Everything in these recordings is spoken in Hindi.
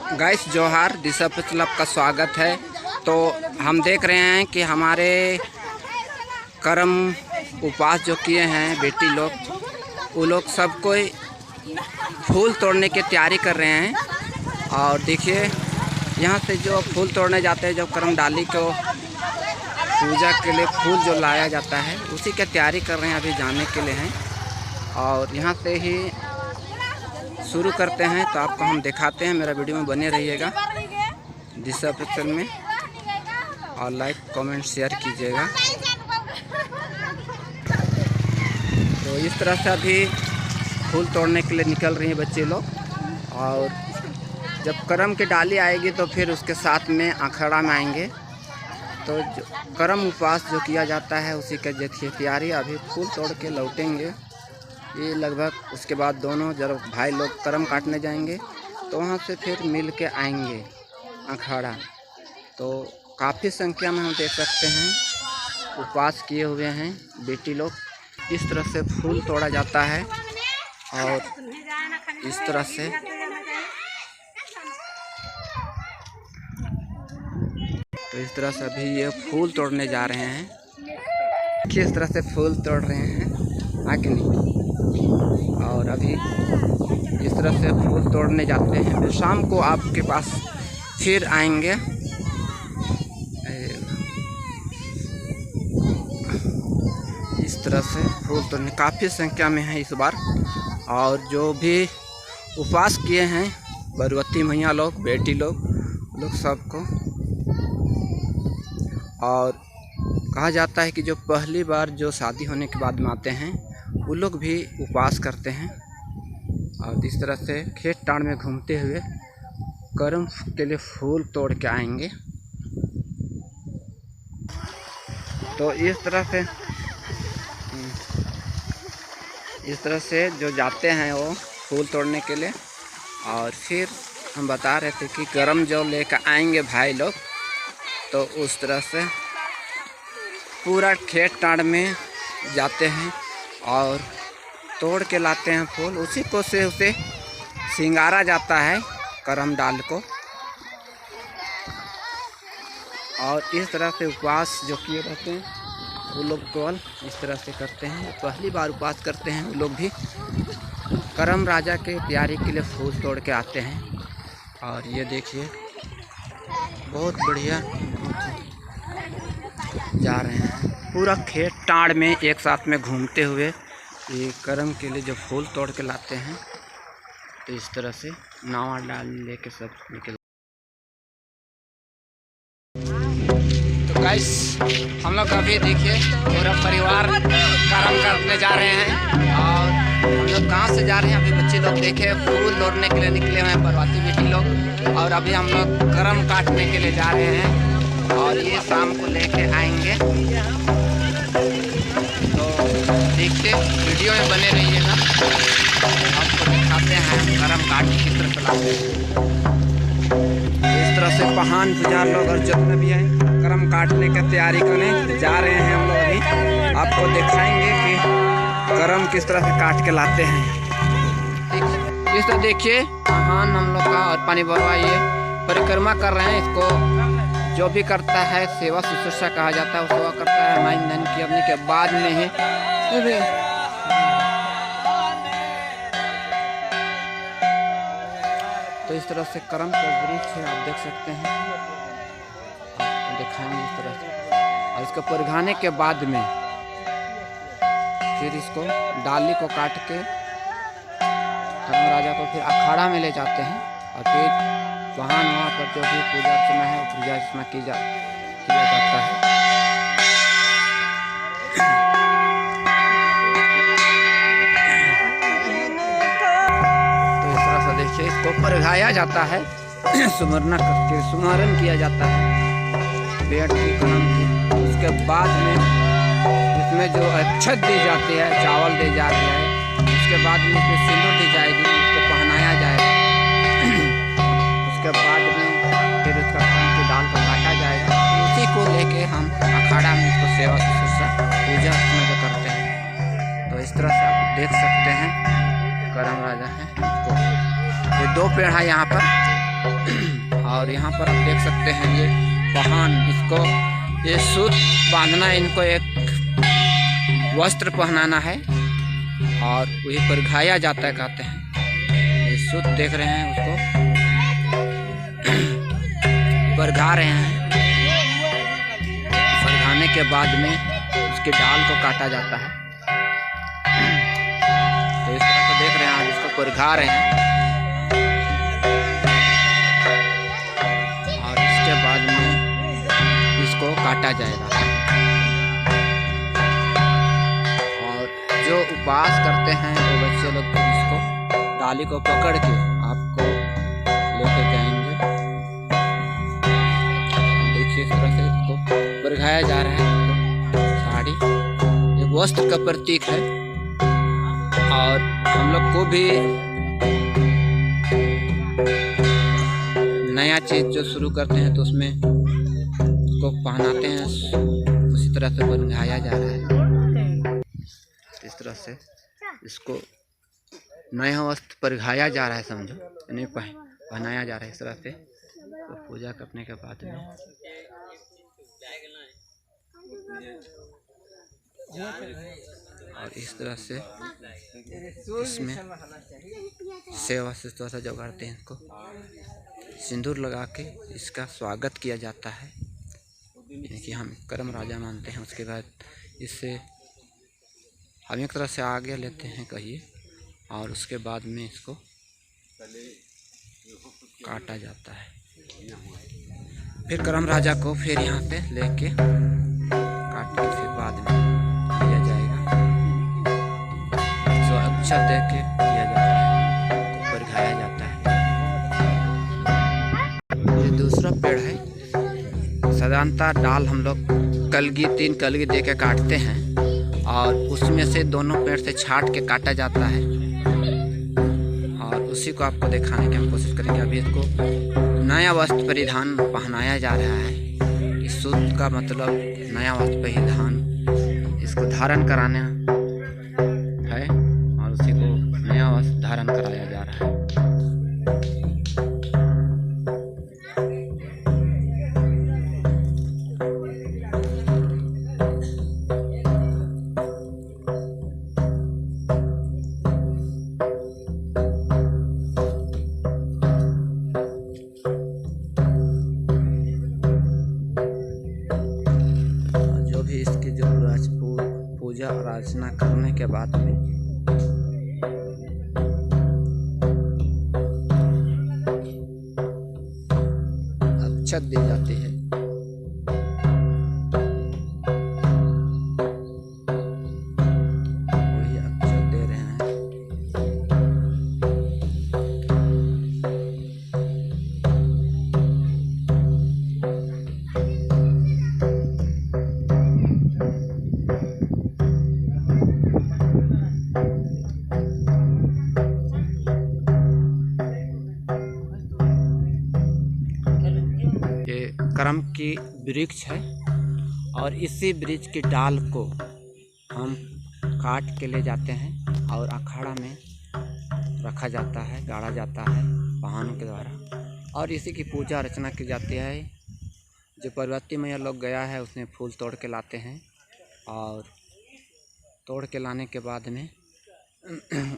गाइस जोहार, दिशा क्लब का स्वागत है। तो हम देख रहे हैं कि हमारे कर्म उपवास जो किए हैं बेटी लोग, वो लोग सब कोई फूल तोड़ने की तैयारी कर रहे हैं। और देखिए यहाँ से जो फूल तोड़ने जाते हैं, जो कर्म डाली को पूजा के लिए फूल जो लाया जाता है, उसी की तैयारी कर रहे हैं, अभी जाने के लिए हैं। और यहाँ से ही शुरू करते हैं, तो आपको हम दिखाते हैं। मेरा वीडियो में बने रहिएगा दिशा क्लब में, और लाइक कमेंट शेयर कीजिएगा। तो इस तरह से अभी फूल तोड़ने के लिए निकल रही हैं बच्चे लोग। और जब करम की डाली आएगी तो फिर उसके साथ में अखाड़ा में आएंगे। तो जो करम उपवास जो किया जाता है, उसी का देखिए तैयारी। अभी फूल तोड़ के लौटेंगे ये लगभग। उसके बाद दोनों जब भाई लोग करम काटने जाएंगे तो वहाँ से फिर मिल के आएंगे अखाड़ा। तो काफ़ी संख्या में हम देख सकते हैं उपवास किए हुए हैं बेटी लोग। इस तरह से फूल तोड़ा जाता है और इस तरह से तो इस तरह से अभी ये फूल तोड़ने जा रहे हैं। किस तरह से फूल तोड़ रहे हैं आगे नहीं। और अभी इस तरह से फूल तोड़ने जाते हैं। फिर शाम को आपके पास फिर आएंगे। इस तरह से फूल तोड़ने काफ़ी संख्या में है इस बार। और जो भी उपवास किए हैं गर्भवती मैया लोग, बेटी लोग सबको। और कहा जाता है कि जो पहली बार जो शादी होने के बाद में आते हैं, वो लोग भी उपवास करते हैं। और इस तरह से खेत ताड़ में घूमते हुए कर्म के लिए फूल तोड़ के आएंगे। तो इस तरह से जो जाते हैं वो फूल तोड़ने के लिए। और फिर हम बता रहे थे कि कर्म जो लेकर आएंगे भाई लोग, तो उस तरह से पूरा खेत ताड़ में जाते हैं और तोड़ के लाते हैं फूल। उसी को से उसे सिंगारा जाता है करम डाल को। और इस तरह से उपवास जो किए रहते हैं वो लोग केवल इस तरह से करते हैं। पहली बार उपवास करते हैं वो लोग भी करम राजा के तैयारी के लिए फूल तोड़ के आते हैं। और ये देखिए बहुत बढ़िया जा रहे हैं पूरा खेत ताड़ में एक साथ में घूमते हुए। ये करम के लिए जो फूल तोड़ के लाते हैं, तो इस तरह से नावा डाल लेके सब निकल। तो गाइस हम लोग अभी देखिए पूरा परिवार करम करने जा रहे हैं। और हम लोग कहाँ से जा रहे हैं, अभी बच्चे लोग देखे फूल तोड़ने के लिए निकले हुए हैं, पर्वती बेटी लोग। और अभी हम लोग करम काटने के लिए जा रहे हैं और ये शाम को लेके आएंगे। तो देखते वीडियो में बने रहिएगा, आपको दिखाते हैं करम काट किस तरह चलाते हैं। इस तरह से पहान पुजार लोग और जितने भी हैं करम काटने की तैयारी करने जा रहे हैं हम लोग। अभी आपको दिखाएंगे कि करम किस तरह से काट के लाते हैं। इस तरह देखिए पहान हम लोग का और पानी भरवा ये परिक्रमा कर रहे हैं। इसको जो भी करता है सेवा शुश्रूषा कहा जाता है, वो सेवा करता है माइन धन की अपने के बाद में ही। तो इस तरह से करम का वृक्ष है, आप देख सकते हैं। दिखाएंगे इस तरह से। और इसको परिघाने के बाद में फिर इसको डाली को काट के करम राजा को फिर अखाड़ा में ले जाते हैं। और फिर वहाँ पर जो भी पूजा अर्चना है वो पूजा अर्चना किया जाता है। तो इस तरह से देखिए इसको परिघाया जाता है, सुमरना करके सुमरन किया जाता है बेट की करम की। उसके बाद में इसमें जो अक्षत दी जाती है, चावल दी जाती है, उसके बाद में इसमें सिंदूर दी जाएगी, उसको पहनाया जाएगा। उसके बाद में फिर उसका करम की डाल को काटा जाएगा। उसी को लेके हम अखाड़ा में इसको सेवा शुश्रूषा पूजा में जो करते हैं। तो इस तरह से आप देख सकते हैं करम राजा है। ये दो पेड़ है यहाँ पर। और यहाँ पर आप देख सकते हैं ये पहान, इसको ये सूत बांधना है, इनको एक वस्त्र पहनाना है और वही परघाया जाता है कहते हैं। ये सूत देख रहे हैं, उसको परघा रहे हैं। परघाने के बाद में उसके डाल को काटा जाता है। तो इस तरह से देख रहे हैं आप, इसको परघा रहे हैं और इसके बाद में इसको काटा जाएगा। और जो उपवास करते हैं वो बच्चे लोग इसको डाली को पकड़ के आपको लेके जाएंगे। देखिए इस तरह से इसको परघाया जा रहा है। साड़ी एक वस्त्र का प्रतीक है और हम लोग को भी नया चीज जो शुरू करते हैं तो उसमें इसको पहनाते हैं, उसी तरह से परघाया जा रहा है। इस तरह से इसको नया वस्त्र परघाया जा रहा है, समझो, नहीं पहनाया जा रहा है इस तरह से। तो पूजा करने के बाद में और इस तरह से इसमें सेवा से थोड़ा सा जोगाड़ते हैं, इसको सिंदूर लगा के इसका स्वागत किया जाता है कि हम कर्म राजा मानते हैं। उसके बाद इससे हम एक तरह से आगे लेते हैं कहिए, और उसके बाद में इसको काटा जाता है। फिर कर्म राजा को फिर यहाँ पे लेके काटने के बाद में दिया जाएगा, तो अच्छा दे के दिया जाता है, परघाया जाता है। ये दूसरा पेड़ है। साधारणतः डाल हम लोग कलगी 3 कलगी दे के काटते हैं और उसमें से दोनों पेड़ से छाट के काटा जाता है और उसी को आपको दिखाने की हम कोशिश करेंगे। अभी इसको नया वस्त्र परिधान पहनाया जा रहा है। इस सूत का मतलब नया वस्त्र परिधान, इसको धारण कराना है और उसी को नया वस्त्र धारण कराया जा रहा है। इसकी जो पूजा और अर्चना करने के बाद में अक्षत दी जाती है। वही अक्षत दे रहे हैं। करम की वृक्ष है और इसी वृक्ष की डाल को हम काट के ले जाते हैं और अखाड़ा में रखा जाता है, गाड़ा जाता है वाहनों के द्वारा, और इसी की पूजा अर्चना की जाती है। जो पार्वती मैया लोग गया है उसने फूल तोड़ के लाते हैं और तोड़ के लाने के बाद में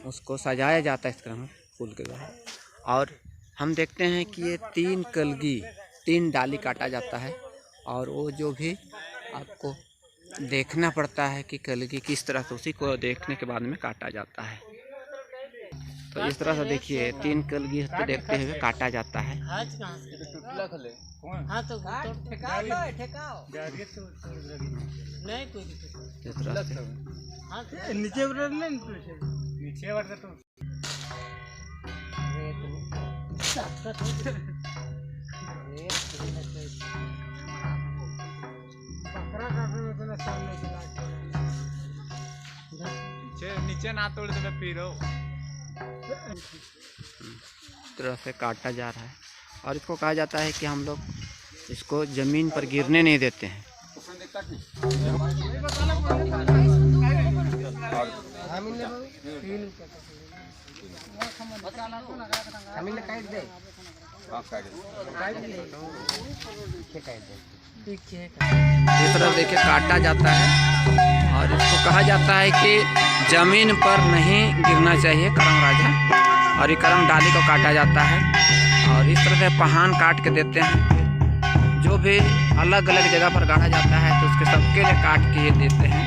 उसको सजाया जाता है इस क्रम फूल के द्वारा। और हम देखते हैं कि ये 3 कलगी 3 डाली काटा जाता है और वो जो भी आपको देखना पड़ता है कि कलगी किस तरह से, उसी को देखने के बाद में काटा जाता है। तो इस तरह से देखिए 3 कलगी तो देखते हुए काटा जाता है। नीचे ना तोड़ दे फिर तरह से काटा जा रहा है और इसको कहा जाता है कि हम लोग इसको ज़मीन पर गिरने नहीं देते हैं। इस तरह देखिए काटा जाता है और इसको कहा जाता है कि जमीन पर नहीं गिरना चाहिए करम राजा, और ये करम डाली को काटा जाता है और इस तरह से पहान काट के देते हैं। जो भी अलग अलग जगह पर गाड़ा जाता है तो उसके सबके लिए काट के ये देते हैं।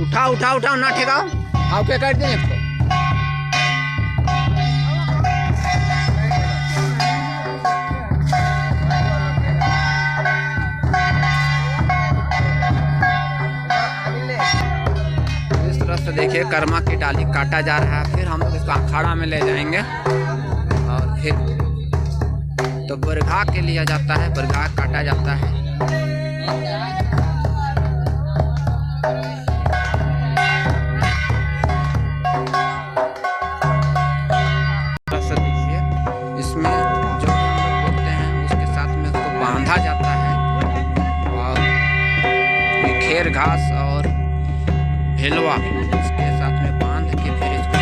उठाओ उठाओ उठाओ ना ठेकाओ, आओ क्या काट दें इसको। इस तरह से देखिए कर्मा की डाली काटा जा रहा है। फिर हम लोग इसको अखाड़ा में ले जाएंगे और फिर तो बरघा के लिया जाता है, बरघा काटा जाता है। देखिए इसमें जो हम लोग बोलते हैं उसके साथ में उसको बांधा जाता है और खेर घास और भेलवा इसके साथ में बांध के फिर इसको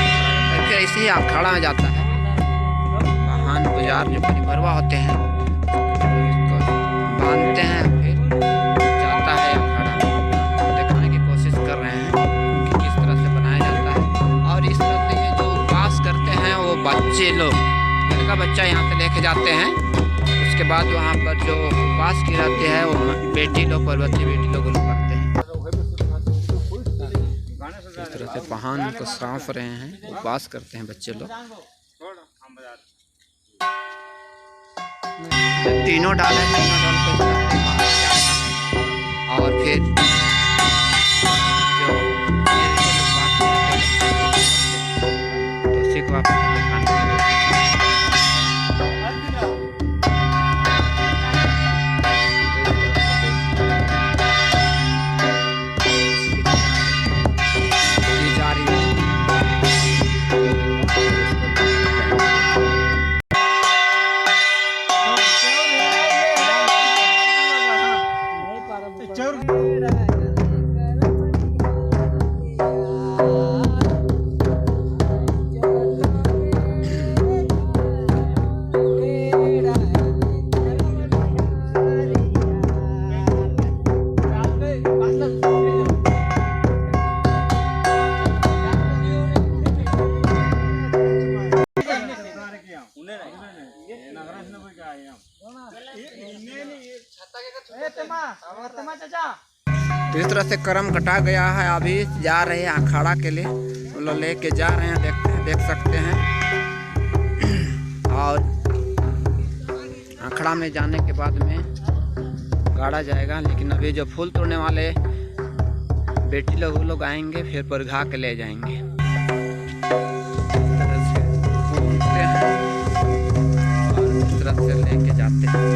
फिर ऐसे ही अखाड़ा में जाता है। वाहन बाजार जो परिवरवा होते हैं इसको बांधते हैं, फिर जाता है अखाड़ा में। दिखाने की कोशिश कर रहे हैं कि किस तरह से बनाया जाता है। और इस तरह से ये जो उपवास करते हैं वो बच्चे लोग, लड़का बच्चा यहाँ से लेके जाते हैं। उसके बाद वहाँ पर जो उपवास की रहती है वो बेटी लोग, पर्वतीय बेटी लोग करते हैं। इस तरह से पहान को साफ रहे हैं, उपवास करते हैं बच्चे लोग। तीनों डाल है, तीनों डाल को और फिर जो तो उसी को आप तो इस तरह से करम कटा गया है। अभी जा रहे हैं अखाड़ा के लिए, मतलब लेके जा रहे हैं, देखते हैं, देख सकते हैं। और अखाड़ा में जाने के बाद में गाड़ा जाएगा, लेकिन अभी जो फूल तोड़ने वाले बेटी लोग वो लोग आएंगे, फिर बरघा के ले जाएंगे। इस तरह से घूमते हैं और इस तरह से लेके जाते हैं।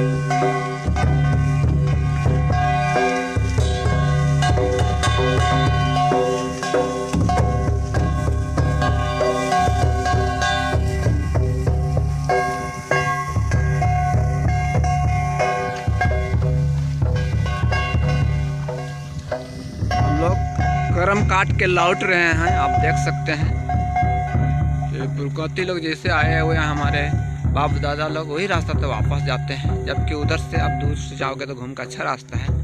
करम काट के लौट रहे हैं, आप देख सकते हैं। बुरकौती लोग जैसे आए हुए हैं हमारे बाप दादा लोग, वही रास्ता तो वापस जाते हैं, जबकि उधर से आप दूर से जाओगे तो घूम का अच्छा रास्ता है।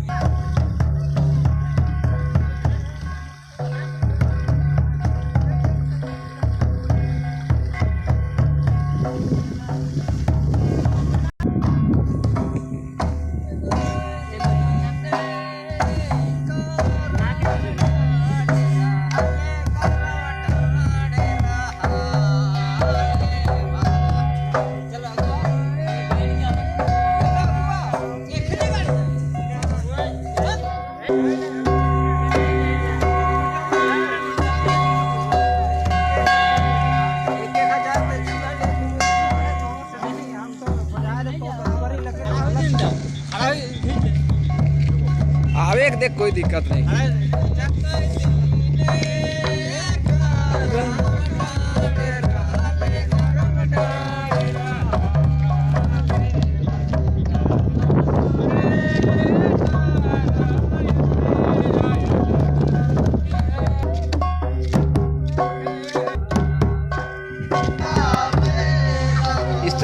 देख कोई दिक्कत नहीं।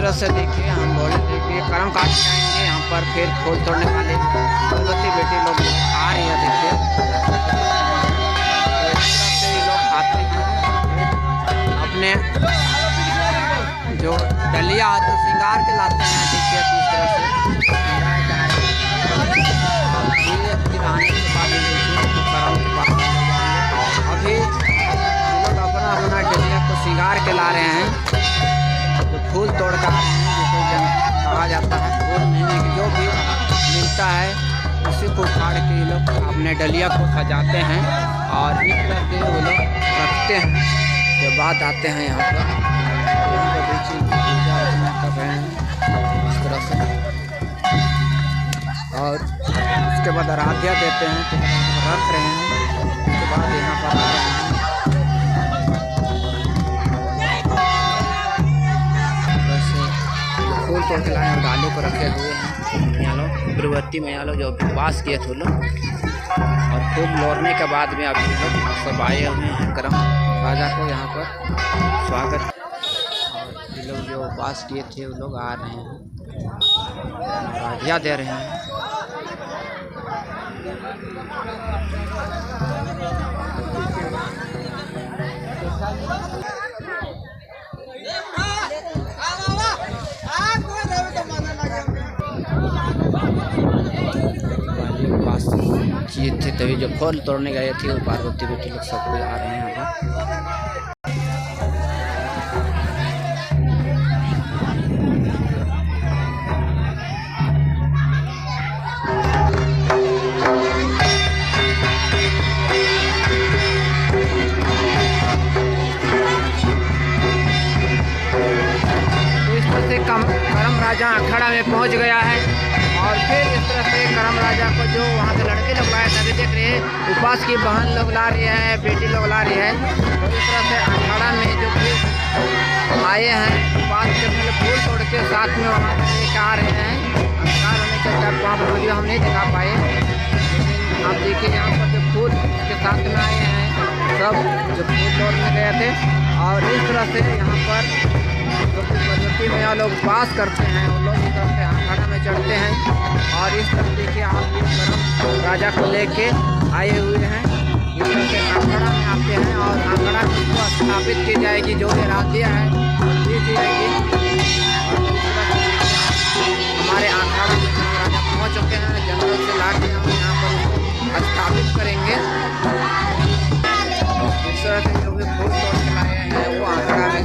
तरह से देखिए हम बोले थे कि कर्म काट के आएंगे यहाँ पर, फिर फूल तोड़ने वाले गर्भवती बेटी लोग आ रही है। देखिए तो इस तरह से ये लोग आते हैं, अपने जो डलिया है तो श्रृंगार के लाते हैं। देखिए किस तरह से फिर आने के बाद तो कर्म के बाद अभी लोग अपना अपना डलिया को श्रृंगार के ला रहे हैं, तो फूल तोड़ कर जिसे कहा जाता है। फूल महीने की जो भी मिलता है उसी को उखाड़ के ये लोग अपने डलिया को सजाते हैं और इस तरह से वो लोग रखते हैं। उसके बाद आते हैं यहाँ पर पूजा अर्चना कर रहे हैं इस तरह से, और उसके बाद आराध्या देते हैं तो रख रहे हैं। उसके बाद यहाँ पर आ रहे हैं फूल तोड़ के लाए डाले को रखे हुए हैं यहाँ लोग, गर्भवती में यहाँ लोग जो उपवास किए थे लोग, और खूब लौटने के बाद में अभी लोग सब आए हुए हैं कर्म राजा को यहाँ पर स्वागत। और ये लोग जो उपवास किए थे वो लोग आ रहे हैं, राधिया दे रहे हैं। किए थे तभी जो फूल तोड़ने गए थे वो पार्वती बेटी लोग सब कोई आ रहे हैं यहाँ तो इस तरह से कर्म राजा अखाड़ा में पहुँच गया है। और फिर इस तरह से कर्म राजा को जो वहाँ से लड़के लोग लाए तभी देख रहे हैं उपवास की बहन लोग ला रही है, बेटी लोग ला रही है। तो इस तरह से अखाड़ा में जो भी आए हैं उपवास के पहले फूल तोड़ के साथ में वहाँ से लेकर आ रहे हैं। अंधकार होने के चलते वहाँ पर वीडियो हम नहीं दिखा पाए, लेकिन आप देखिए यहाँ पर जो फूल के साथ में आए हैं सब जो फूल तोड़ने गए थे। और इस तरह से यहाँ पर जो गर्भवती में यहाँ लोग उपवास करते हैं वो लोग इस तरह से अखाड़ा में चढ़ते हैं। और इस तरह देखिए आप ये कर्म राजा को लेके आए हुए हैं, इस तरह से अखाड़ा में आते हैं और अखाड़ा को स्थापित की जाएगी, जो भी राधिया है दी जाएगी। हमारे अखाड़ा में राजा पहुँच चुके हैं, जंगल से ला के हम यहाँ पर स्थापित करेंगे। इस तरह से जो भी फूल तोड़ के लाए हैं वो अखाड़ा में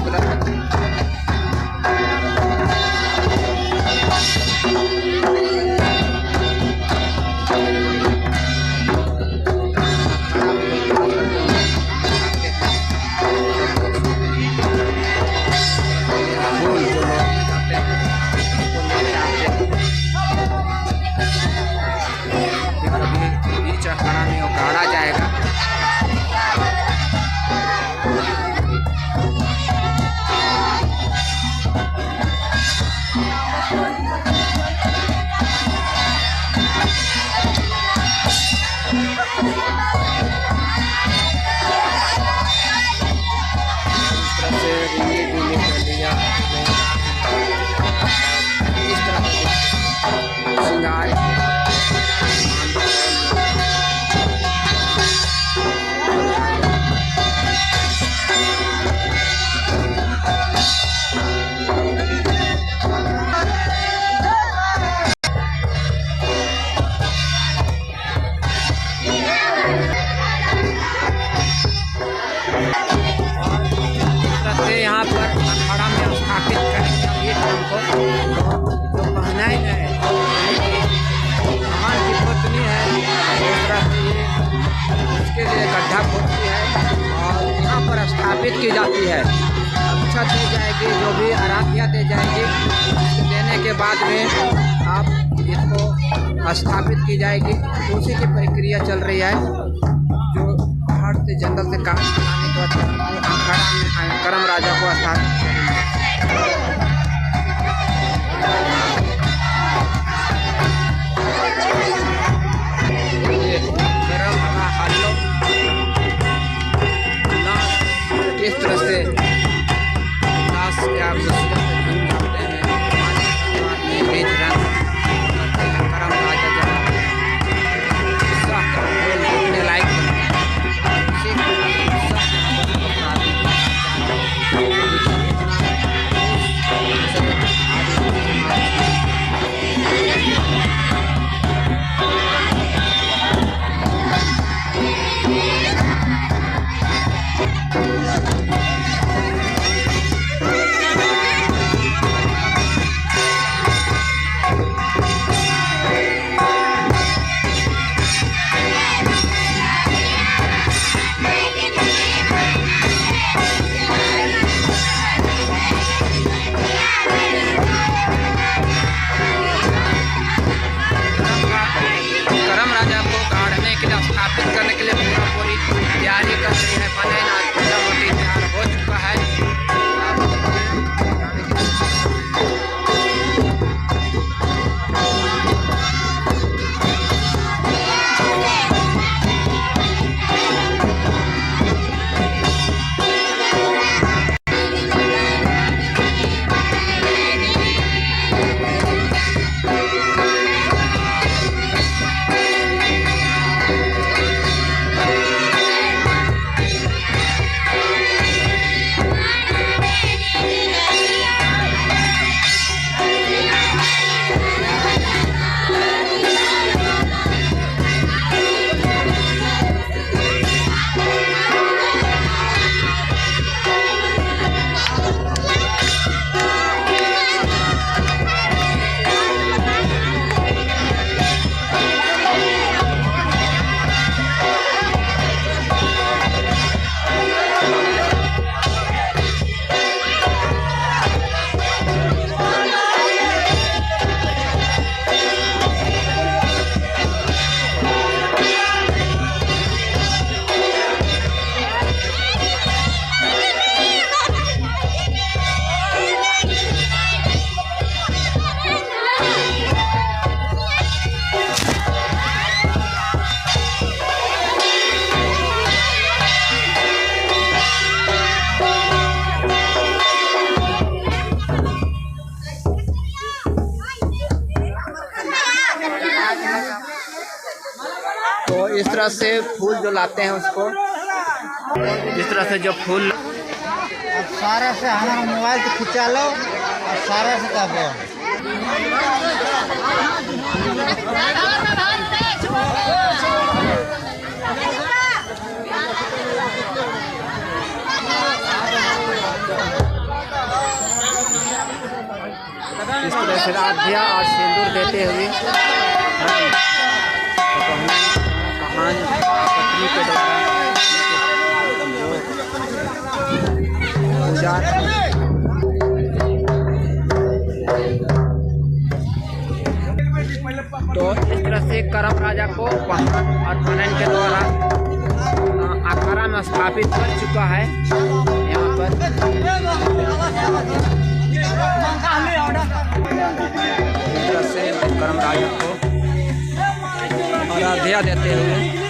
स्थापित की जाती है। अच्छा दी जाएगी, जो भी आराध्या दे जाएगी, देने के बाद में आप इसको स्थापित की जाएगी। तो उसी की प्रक्रिया चल रही है, जो पहाड़ से जंगल से काट लाने के बाद अखाड़ा में कर्म राजा को स्थापित इस तरह से लाश के आप जाते हैं। इस तरह से फूल जो लाते हैं उसको इस तरह से जो फूल अब सारा से हमारा मोबाइल तो खिंचा लो और सारा से दबो। इस तरह से राधिया और सिंदूर देते हुए महान पत्नी के द्वारा पूजा तो इस तरह से करम राजा को पहाड़ और फनन के द्वारा अखाड़ा में स्थापित कर चुका है। यहाँ पर इस तरह से करम राजा को आराध्या देते हुए